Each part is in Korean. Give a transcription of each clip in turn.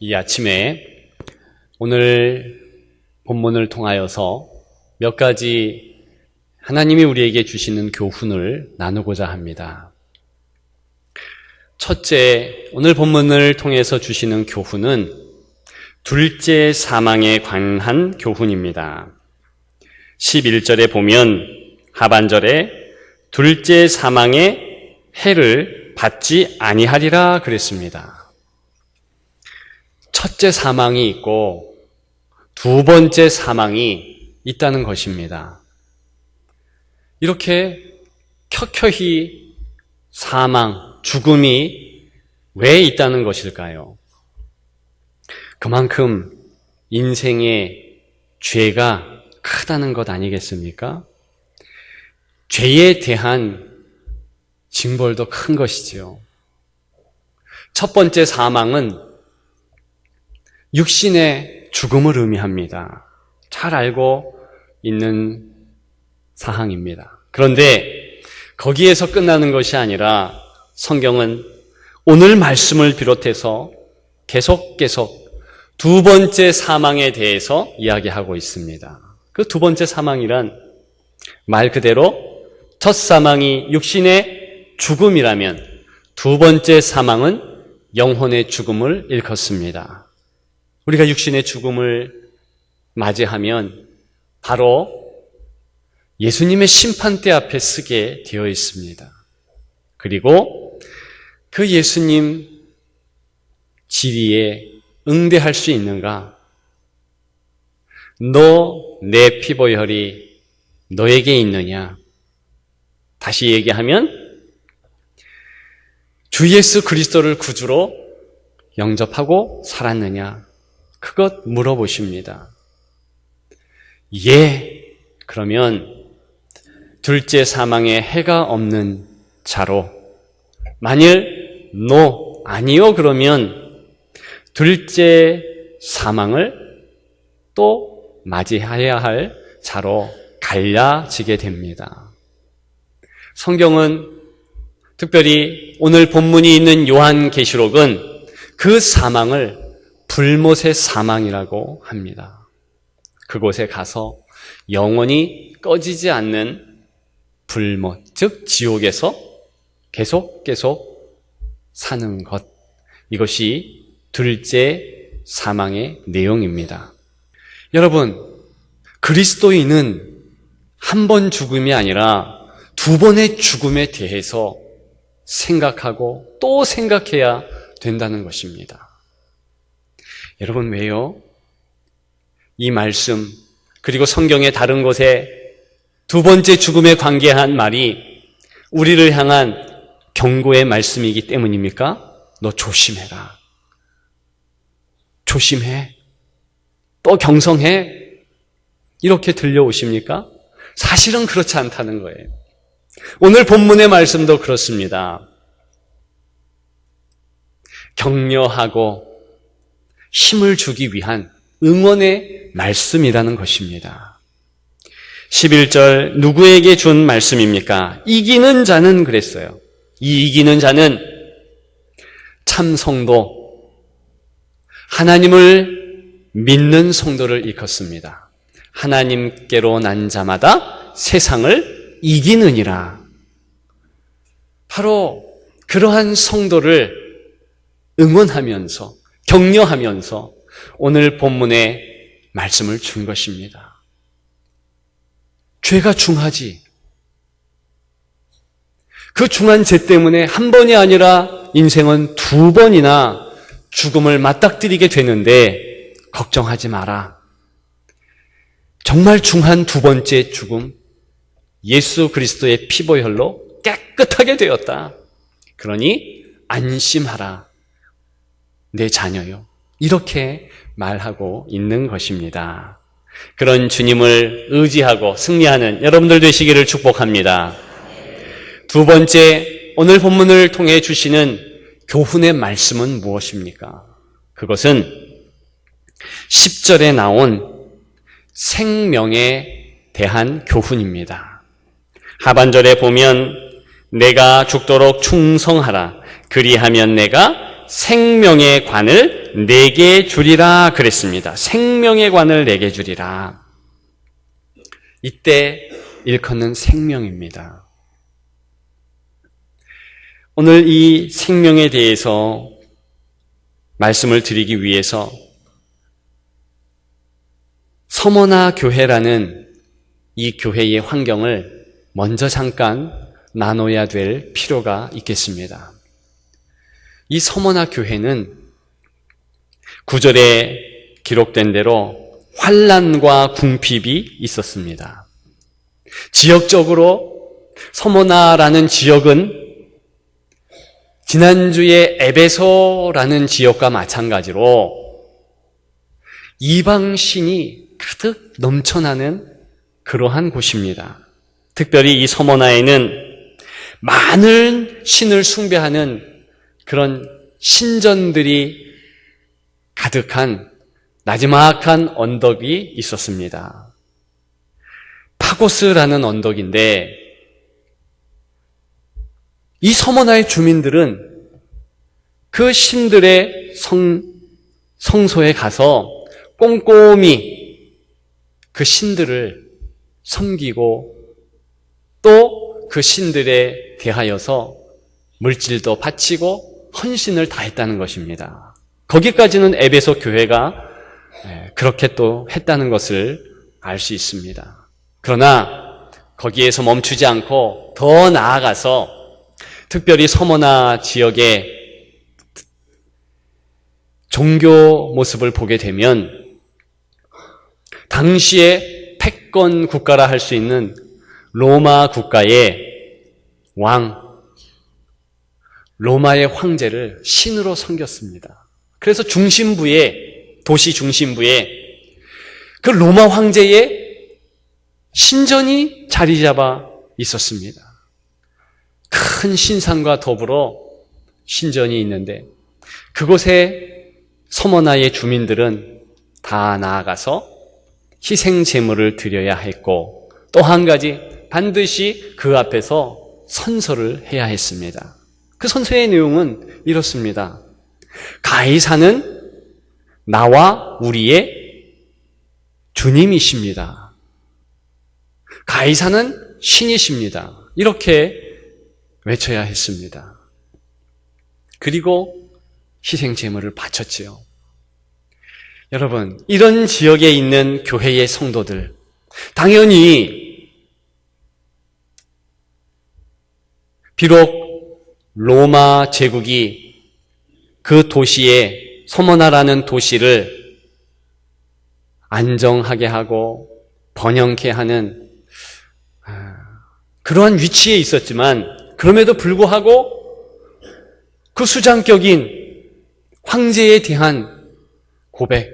이 아침에 오늘 본문을 통하여서 몇 가지 하나님이 우리에게 주시는 교훈을 나누고자 합니다. 첫째, 오늘 본문을 통해서 주시는 교훈은 둘째 사망에 관한 교훈입니다. 11절에 보면 하반절에 둘째 사망의 해를 받지 아니하리라 그랬습니다. 첫째 사망이 있고 두 번째 사망이 있다는 것입니다. 이렇게 켜켜이 사망, 죽음이 왜 있다는 것일까요? 그만큼 인생의 죄가 크다는 것 아니겠습니까? 죄에 대한 징벌도 큰 것이지요. 첫 번째 사망은 육신의 죽음을 의미합니다. 잘 알고 있는 사항입니다. 그런데 거기에서 끝나는 것이 아니라 성경은 오늘 말씀을 비롯해서 계속 두 번째 사망에 대해서 이야기하고 있습니다. 그 두 번째 사망이란 말 그대로 첫 사망이 육신의 죽음이라면 두 번째 사망은 영혼의 죽음을 일컫습니다. 우리가 육신의 죽음을 맞이하면 바로 예수님의 심판대 앞에 서게 되어 있습니다. 그리고 그 예수님 질의에 응대할 수 있는가? 너 내 피보혈이 너에게 있느냐? 다시 얘기하면 주 예수 그리스도를 구주로 영접하고 살았느냐? 그것 물어보십니다. 예, 그러면 둘째 사망에 해가 없는 자로, 만일 노, 아니요 그러면 둘째 사망을 또 맞이해야 할 자로 갈라지게 됩니다. 성경은 특별히 오늘 본문이 있는 요한계시록은 그 사망을 불못의 사망이라고 합니다. 그곳에 가서 영원히 꺼지지 않는 불못, 즉 지옥에서 계속 사는 것, 이것이 둘째 사망의 내용입니다. 여러분, 그리스도인은 한 번 죽음이 아니라 두 번의 죽음에 대해서 생각하고 또 생각해야 된다는 것입니다. 여러분, 왜요? 이 말씀, 그리고 성경의 다른 곳에 두 번째 죽음에 관계한 말이 우리를 향한 경고의 말씀이기 때문입니까? 너 조심해라. 조심해. 또 경성해. 이렇게 들려오십니까? 사실은 그렇지 않다는 거예요. 오늘 본문의 말씀도 그렇습니다. 격려하고 힘을 주기 위한 응원의 말씀이라는 것입니다. 11절 누구에게 준 말씀입니까? 이기는 자는 그랬어요. 이 이기는 자는 참 성도, 하나님을 믿는 성도를 일컫습니다. 하나님께로 난 자마다 세상을 이기느니라. 바로 그러한 성도를 응원하면서 격려하면서 오늘 본문의 말씀을 준 것입니다. 죄가 중하지. 그 중한 죄 때문에 한 번이 아니라 인생은 두 번이나 죽음을 맞닥뜨리게 되는데 걱정하지 마라. 정말 중한 두 번째 죽음, 예수 그리스도의 피보혈로 깨끗하게 되었다. 그러니 안심하라. 내 자녀요. 이렇게 말하고 있는 것입니다. 그런 주님을 의지하고 승리하는 여러분들 되시기를 축복합니다. 두 번째, 오늘 본문을 통해 주시는 교훈의 말씀은 무엇입니까? 그것은 10절에 나온 생명에 대한 교훈입니다. 하반절에 보면 내가 죽도록 충성하라. 그리하면 내가 생명의 관을 내게 주리라 그랬습니다. 생명의 관을 내게 주리라. 이때 일컫는 생명입니다. 오늘 이 생명에 대해서 말씀을 드리기 위해서 서머나 교회라는 이 교회의 환경을 먼저 잠깐 나눠야 될 필요가 있겠습니다. 이 서머나 교회는 9절에 기록된 대로 환난과 궁핍이 있었습니다. 지역적으로 서머나라는 지역은 지난주에 에베소라는 지역과 마찬가지로 이방신이 가득 넘쳐나는 그러한 곳입니다. 특별히 이 서머나에는 많은 신을 숭배하는 그런 신전들이 가득한 나지막한 언덕이 있었습니다. 파고스라는 언덕인데 이 서머나의 주민들은 그 신들의 성소에 가서 꼼꼼히 그 신들을 섬기고 또 그 신들에 대하여서 물질도 바치고 헌신을 다했다는 것입니다. 거기까지는 에베소 교회가 그렇게 또 했다는 것을 알 수 있습니다. 그러나 거기에서 멈추지 않고 더 나아가서 특별히 서머나 지역의 종교 모습을 보게 되면 당시에 패권 국가라 할 수 있는 로마 국가의 로마의 황제를 신으로 섬겼습니다. 그래서 도시 중심부에 그 로마 황제의 신전이 자리 잡아 있었습니다. 큰 신상과 더불어 신전이 있는데 그곳에 서머나의 주민들은 다 나아가서 희생 제물을 드려야 했고 또 한 가지 반드시 그 앞에서 선서를 해야 했습니다. 그 선서의 내용은 이렇습니다. 가이사는 나와 우리의 주님이십니다. 가이사는 신이십니다. 이렇게 외쳐야 했습니다. 그리고 희생 제물을 바쳤지요. 여러분, 이런 지역에 있는 교회의 성도들, 당연히 비록 로마 제국이 그 도시에 서머나라는 도시를 안정하게 하고 번영케 하는 그러한 위치에 있었지만 그럼에도 불구하고 그 수장격인 황제에 대한 고백,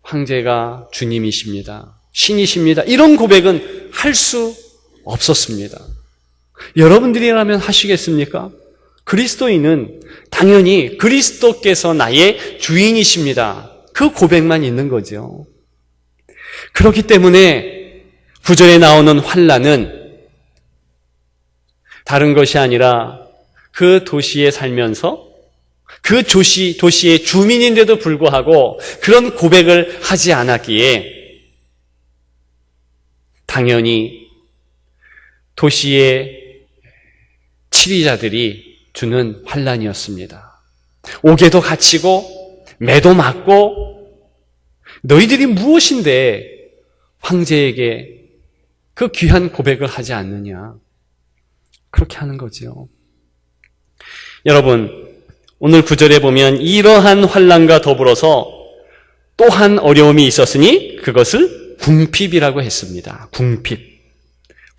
황제가 주님이십니다, 신이십니다, 이런 고백은 할 수 없었습니다. 여러분들이라면 하시겠습니까? 그리스도인은 당연히 그리스도께서 나의 주인이십니다, 그 고백만 있는 거죠. 그렇기 때문에 9절에 나오는 환난은 다른 것이 아니라 그 도시에 살면서 그 도시의 주민인데도 불구하고 그런 고백을 하지 않았기에 당연히 도시의 치리자들이 주는 환난이었습니다. 옥에도 갇히고 매도 맞고 너희들이 무엇인데 황제에게 그 귀한 고백을 하지 않느냐, 그렇게 하는 거죠. 여러분, 오늘 9절에 보면 이러한 환난과 더불어서 또 한 어려움이 있었으니 그것을 궁핍이라고 했습니다.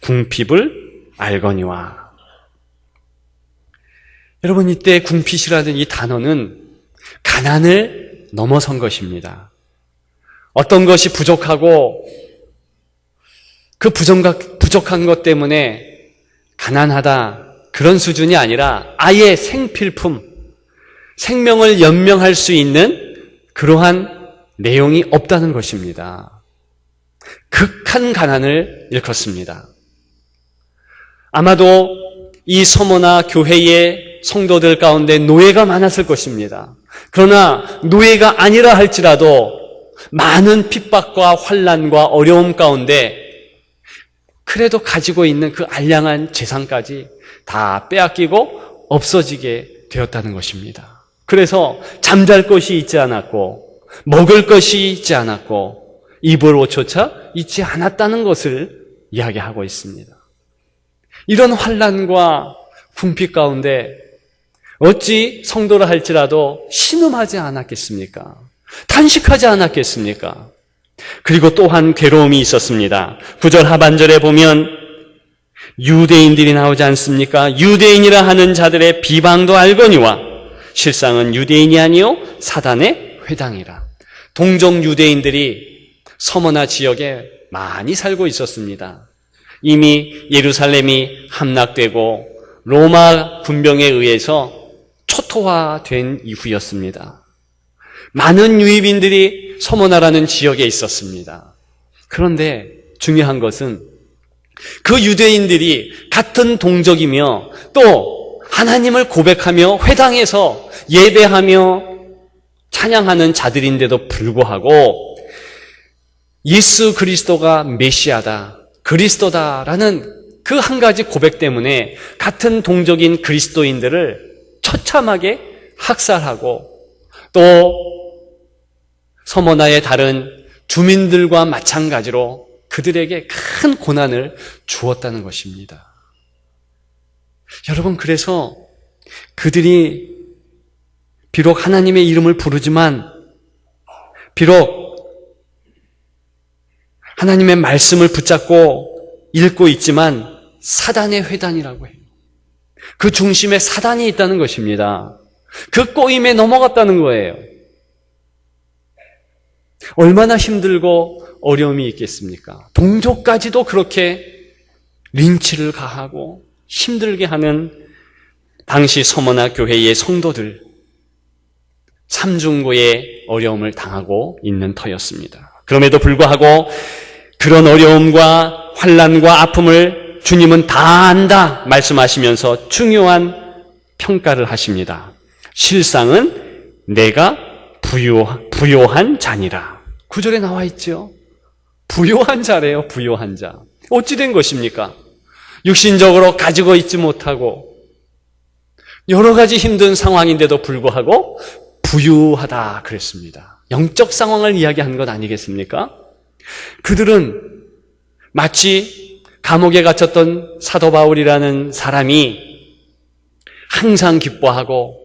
궁핍을 알거니와. 여러분, 이때 궁핍이라는 이 단어는 가난을 넘어선 것입니다. 어떤 것이 부족하고 그 부족한 것 때문에 가난하다, 그런 수준이 아니라 아예 생필품, 생명을 연명할 수 있는 그러한 내용이 없다는 것입니다. 극한 가난을 일컫습니다. 아마도 이 서머나 교회의 성도들 가운데 노예가 많았을 것입니다. 그러나 노예가 아니라 할지라도 많은 핍박과 환난과 어려움 가운데 그래도 가지고 있는 그 알량한 재산까지 다 빼앗기고 없어지게 되었다는 것입니다. 그래서 잠잘 곳이 있지 않았고 먹을 것이 있지 않았고 입을 옷조차 있지 않았다는 것을 이야기하고 있습니다. 이런 환난과 궁핍 가운데 어찌 성도라 할지라도 신음하지 않았겠습니까? 탄식하지 않았겠습니까? 그리고 또한 괴로움이 있었습니다. 9절 하반절에 보면 유대인들이 나오지 않습니까? 유대인이라 하는 자들의 비방도 알거니와 실상은 유대인이 아니요 사단의 회당이라. 동족 유대인들이 서머나 지역에 많이 살고 있었습니다. 이미 예루살렘이 함락되고 로마 군병에 의해서 초토화된 이후였습니다. 많은 유입인들이 서머나라는 지역에 있었습니다. 그런데 중요한 것은 그 유대인들이 같은 동족이며 또 하나님을 고백하며 회당에서 예배하며 찬양하는 자들인데도 불구하고 예수 그리스도가 메시아다, 그리스도다라는 그 한 가지 고백 때문에 같은 동족인 그리스도인들을 처참하게 학살하고 또 서머나의 다른 주민들과 마찬가지로 그들에게 큰 고난을 주었다는 것입니다. 여러분, 그래서 그들이 비록 하나님의 이름을 부르지만, 비록 하나님의 말씀을 붙잡고 읽고 있지만 사단의 회당이라고 해요. 그 중심에 사단이 있다는 것입니다. 그 꼬임에 넘어갔다는 거예요. 얼마나 힘들고 어려움이 있겠습니까? 동족까지도 그렇게 린치를 가하고 힘들게 하는 당시 서머나 교회의 성도들, 삼중고의 어려움을 당하고 있는 터였습니다. 그럼에도 불구하고 그런 어려움과 환난과 아픔을 주님은 다 안다 말씀하시면서 중요한 평가를 하십니다. 실상은 내가 부요한 자니라. 9절에 나와 있죠. 부요한 자래요. 부요한 자. 어찌 된 것입니까? 육신적으로 가지고 있지 못하고 여러 가지 힘든 상황인데도 불구하고 부유하다 그랬습니다. 영적 상황을 이야기한 것 아니겠습니까? 그들은 마치 감옥에 갇혔던 사도 바울이라는 사람이 항상 기뻐하고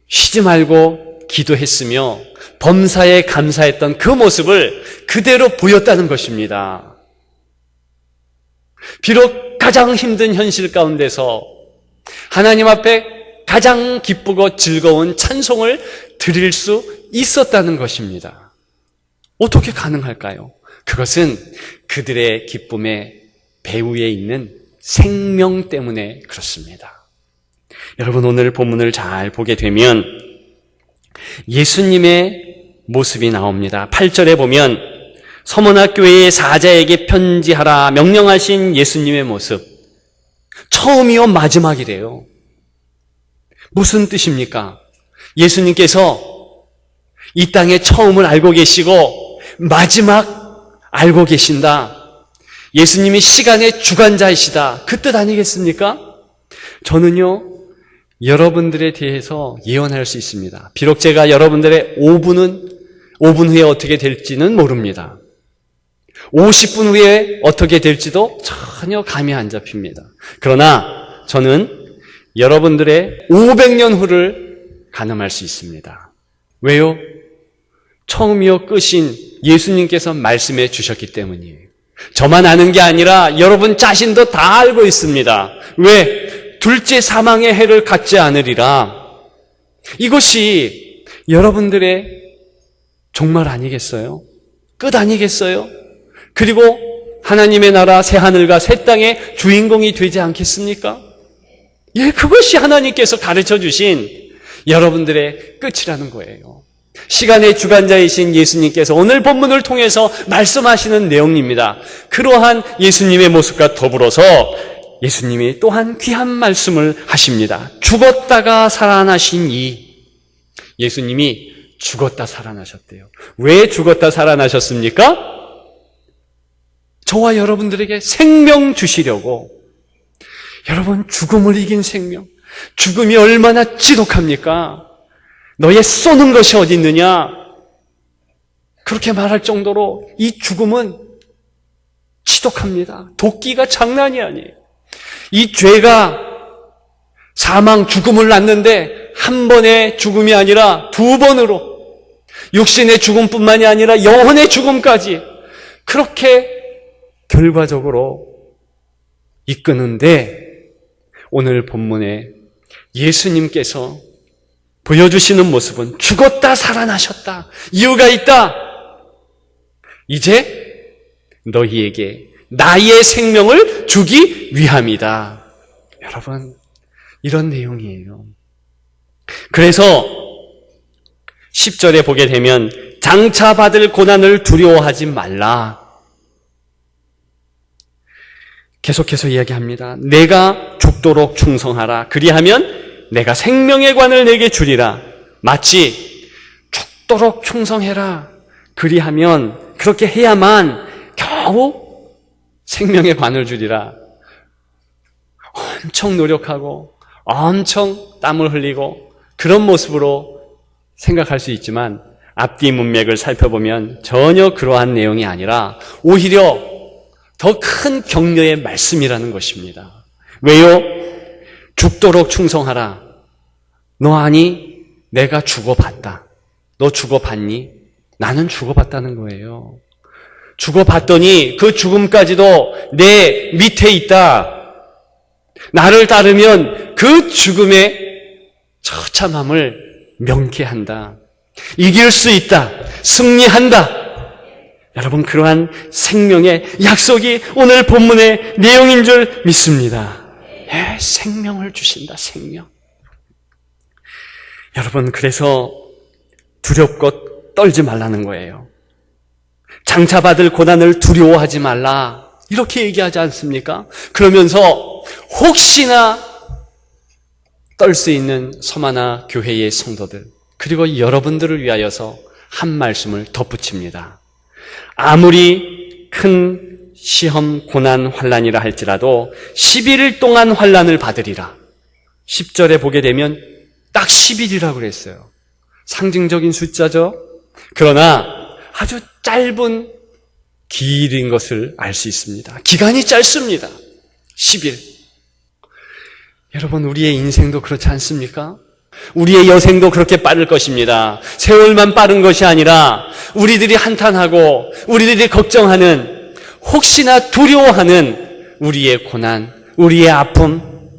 쉬지 말고 기도했으며 범사에 감사했던 그 모습을 그대로 보였다는 것입니다. 비록 가장 힘든 현실 가운데서 하나님 앞에 가장 기쁘고 즐거운 찬송을 드릴 수 있었다는 것입니다. 어떻게 가능할까요? 그것은 그들의 기쁨의 배후에 있는 생명 때문에 그렇습니다. 여러분, 오늘 본문을 잘 보게 되면 예수님의 모습이 나옵니다. 8절에 보면 서머나 교회의 사자에게 편지하라 명령하신 예수님의 모습, 처음이요 마지막이래요. 무슨 뜻입니까? 예수님께서 이 땅에 처음을 알고 계시고 마지막 알고 계신다. 예수님이 시간의 주관자이시다. 그 뜻 아니겠습니까? 저는요, 여러분들에 대해서 예언할 수 있습니다. 비록 제가 여러분들의 5분 후에 어떻게 될지는 모릅니다. 50분 후에 어떻게 될지도 전혀 감이 안 잡힙니다. 그러나 저는 여러분들의 500년 후를 가늠할 수 있습니다. 왜요? 처음이요 끝인 예수님께서 말씀해 주셨기 때문이에요. 저만 아는 게 아니라 여러분 자신도 다 알고 있습니다. 왜? 둘째 사망의 해를 갖지 않으리라. 이것이 여러분들의 종말 아니겠어요? 끝 아니겠어요? 그리고 하나님의 나라 새하늘과 새 땅의 주인공이 되지 않겠습니까? 예, 그것이 하나님께서 가르쳐 주신 여러분들의 끝이라는 거예요. 시간의 주관자이신 예수님께서 오늘 본문을 통해서 말씀하시는 내용입니다. 그러한 예수님의 모습과 더불어서 예수님이 또한 귀한 말씀을 하십니다. 죽었다가 살아나신 예수님이 죽었다 살아나셨대요. 왜 죽었다 살아나셨습니까? 저와 여러분들에게 생명 주시려고. 여러분, 죽음을 이긴 생명. 죽음이 얼마나 지독합니까? 너의 쏘는 것이 어디 있느냐? 그렇게 말할 정도로 이 죽음은 지독합니다. 도끼가 장난이 아니에요. 이 죄가 사망, 죽음을 낳는데 한 번의 죽음이 아니라 두 번으로 육신의 죽음뿐만이 아니라 영혼의 죽음까지 그렇게 결과적으로 이끄는데, 오늘 본문에 예수님께서 보여주시는 모습은 죽었다 살아나셨다. 이유가 있다. 이제 너희에게 나의 생명을 주기 위함이다. 여러분, 이런 내용이에요. 그래서 10절에 보게 되면 장차 받을 고난을 두려워하지 말라. 계속해서 이야기합니다. 내가 죽도록 충성하라. 그리하면 내가 생명의 관을 내게 주리라. 마치 죽도록 충성해라. 그리하면, 그렇게 해야만 겨우 생명의 관을 주리라. 엄청 노력하고 엄청 땀을 흘리고 그런 모습으로 생각할 수 있지만, 앞뒤 문맥을 살펴보면 전혀 그러한 내용이 아니라 오히려 더 큰 격려의 말씀이라는 것입니다. 왜요? 죽도록 충성하라. 너 아니? 내가 죽어봤다. 너 죽어봤니? 나는 죽어봤다는 거예요. 죽어봤더니 그 죽음까지도 내 밑에 있다. 나를 따르면 그 죽음의 처참함을 명쾌한다. 이길 수 있다. 승리한다. 여러분, 그러한 생명의 약속이 오늘 본문의 내용인 줄 믿습니다. 예, 생명을 주신다, 생명. 여러분, 그래서 두렵고 떨지 말라는 거예요. 장차 받을 고난을 두려워하지 말라. 이렇게 얘기하지 않습니까? 그러면서 혹시나 떨 수 있는 서마나 교회의 성도들, 그리고 여러분들을 위하여서 한 말씀을 덧붙입니다. 아무리 큰 시험, 고난, 환난이라 할지라도 11일 동안 환난을 받으리라. 10절에 보게 되면 딱 10일이라고 그랬어요. 상징적인 숫자죠. 그러나 아주 짧은 길인 것을 알 수 있습니다. 기간이 짧습니다. 10일. 여러분, 우리의 인생도 그렇지 않습니까? 우리의 여생도 그렇게 빠를 것입니다. 세월만 빠른 것이 아니라 우리들이 한탄하고 우리들이 걱정하는, 혹시나 두려워하는 우리의 고난, 우리의 아픔,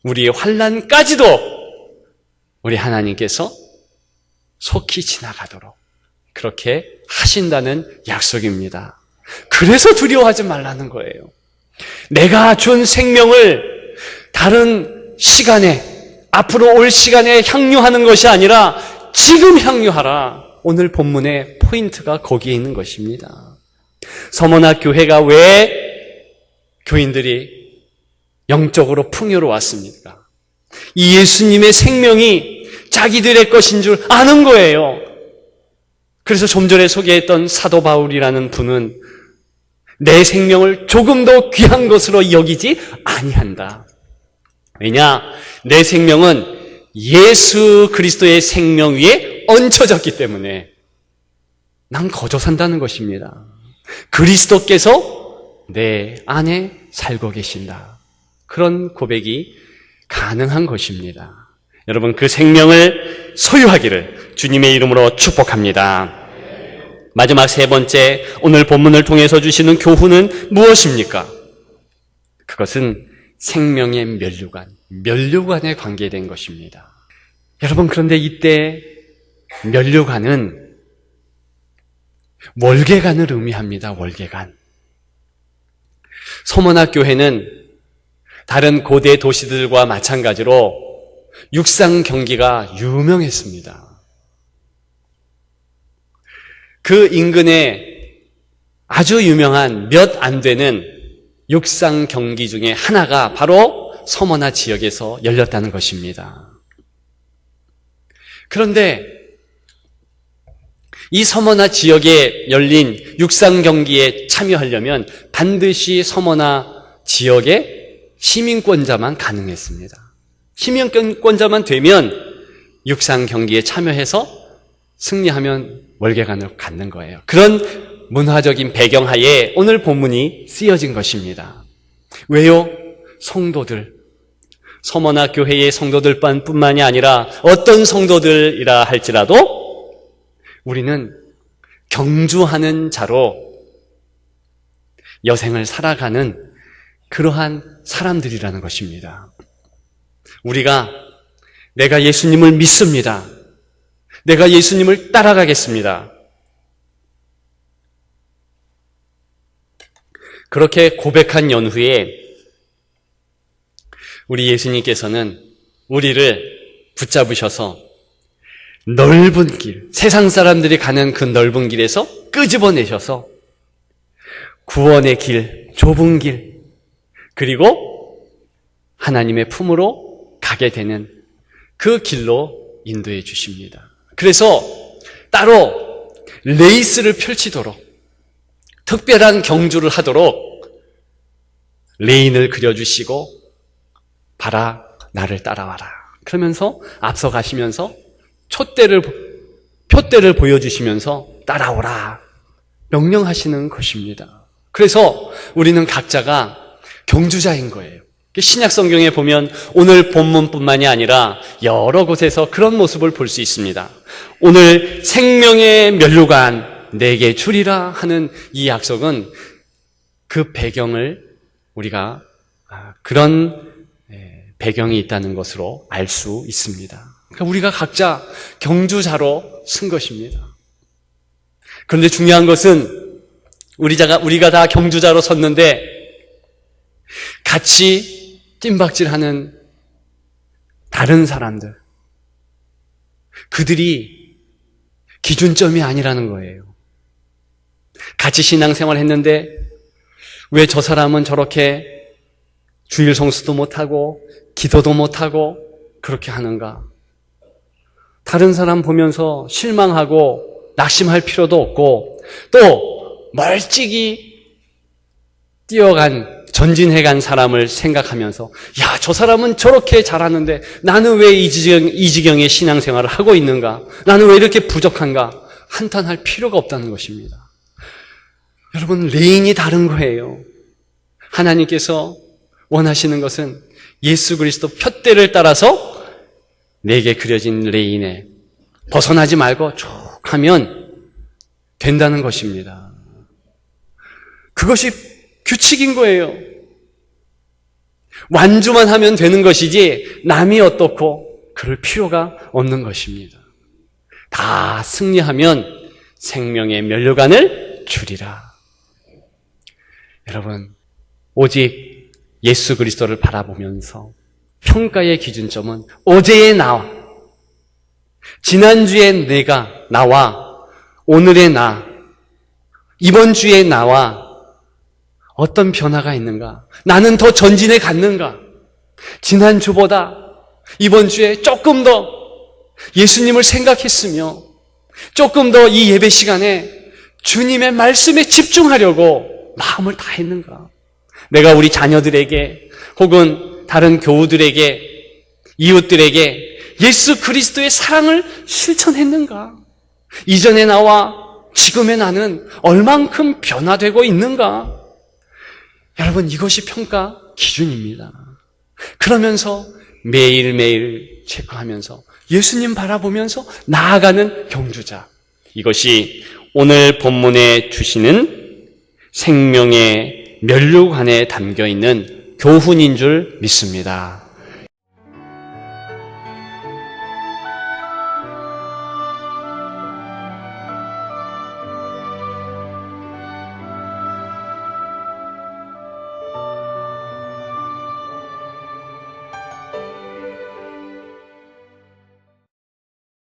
우리의 환난까지도 우리 하나님께서 속히 지나가도록 그렇게 하신다는 약속입니다. 그래서 두려워하지 말라는 거예요. 내가 준 생명을 다른 시간에, 앞으로 올 시간에 향유하는 것이 아니라 지금 향유하라. 오늘 본문의 포인트가 거기에 있는 것입니다. 서머나 교회가 왜 교인들이 영적으로 풍요로웠습니까? 이 예수님의 생명이 자기들의 것인 줄 아는 거예요. 그래서 좀 전에 소개했던 사도 바울이라는 분은 내 생명을 조금 더 귀한 것으로 여기지 아니한다. 왜냐? 내 생명은 예수 그리스도의 생명 위에 얹혀졌기 때문에 난 거저 산다는 것입니다. 그리스도께서 내 안에 살고 계신다. 그런 고백이 가능한 것입니다. 여러분, 그 생명을 소유하기를 주님의 이름으로 축복합니다. 마지막 세 번째, 오늘 본문을 통해서 주시는 교훈은 무엇입니까? 그것은 생명의 면류관에 관계된 것입니다. 여러분, 그런데 이때 면류관은 월계관을 의미합니다. 월계관. 서머나 교회는 다른 고대 도시들과 마찬가지로 육상 경기가 유명했습니다. 그 인근에 아주 유명한 몇 안 되는 육상 경기 중에 하나가 바로 서머나 지역에서 열렸다는 것입니다. 그런데 이 서머나 지역에 열린 육상 경기에 참여하려면 반드시 서머나 지역의 시민권자만 가능했습니다. 시민권자만 되면 육상 경기에 참여해서 승리하면 월계관을 갖는 거예요. 그런 문화적인 배경하에 오늘 본문이 쓰여진 것입니다. 왜요? 성도들, 서머나 교회의 성도들뿐만이 아니라 어떤 성도들이라 할지라도 우리는 경주하는 자로 여생을 살아가는 그러한 사람들이라는 것입니다. 내가 예수님을 믿습니다. 내가 예수님을 따라가겠습니다. 그렇게 고백한 연후에 우리 예수님께서는 우리를 붙잡으셔서 넓은 길, 세상 사람들이 가는 그 넓은 길에서 끄집어내셔서 구원의 길, 좁은 길, 그리고 하나님의 품으로 가게 되는 그 길로 인도해 주십니다. 그래서 따로 레이스를 펼치도록, 특별한 경주를 하도록 레인을 그려주시고 봐라, 나를 따라와라. 그러면서 앞서가시면서 표대를 보여주시면서 따라오라 명령하시는 것입니다. 그래서 우리는 각자가 경주자인 거예요. 신약 성경에 보면 오늘 본문뿐만이 아니라 여러 곳에서 그런 모습을 볼 수 있습니다. 오늘 생명의 면류관 내게 주리라 하는 이 약속은 그 배경을 우리가 그런 배경이 있다는 것으로 알 수 있습니다. 그러니까 우리가 각자 경주자로 쓴 것입니다. 그런데 중요한 것은 우리가 다 경주자로 섰는데 같이 뜀박질하는 다른 사람들, 그들이 기준점이 아니라는 거예요. 같이 신앙생활 했는데 왜 저 사람은 저렇게 주일 성수도 못하고 기도도 못하고 그렇게 하는가? 다른 사람 보면서 실망하고 낙심할 필요도 없고 또 멀찍이 뛰어간 전진해간 사람을 생각하면서 야, 저 사람은 저렇게 잘하는데 나는 왜 이 지경의 신앙생활을 하고 있는가? 나는 왜 이렇게 부족한가? 한탄할 필요가 없다는 것입니다. 여러분, 레인이 다른 거예요. 하나님께서 원하시는 것은 예수 그리스도 푯대를 따라서 내게 그려진 레인에 벗어나지 말고 쭉 하면 된다는 것입니다. 그것이 규칙인 거예요. 완주만 하면 되는 것이지 남이 어떻고 그럴 필요가 없는 것입니다. 다 승리하면 생명의 면류관을 주리라. 여러분, 오직 예수 그리스도를 바라보면서 평가의 기준점은 어제의 나와, 지난주의 나와, 오늘의 나, 이번 주의 나와 어떤 변화가 있는가? 나는 더 전진해 갔는가? 지난주보다 이번 주에 조금 더 예수님을 생각했으며 조금 더 이 예배 시간에 주님의 말씀에 집중하려고 마음을 다했는가? 내가 우리 자녀들에게 혹은 다른 교우들에게 이웃들에게 예수 그리스도의 사랑을 실천했는가? 이전의 나와 지금의 나는 얼만큼 변화되고 있는가? 여러분, 이것이 평가 기준입니다. 그러면서 매일매일 체크하면서 예수님 바라보면서 나아가는 경주자, 이것이 오늘 본문에 주시는 생명의 면류관에 담겨있는 교훈인 줄 믿습니다.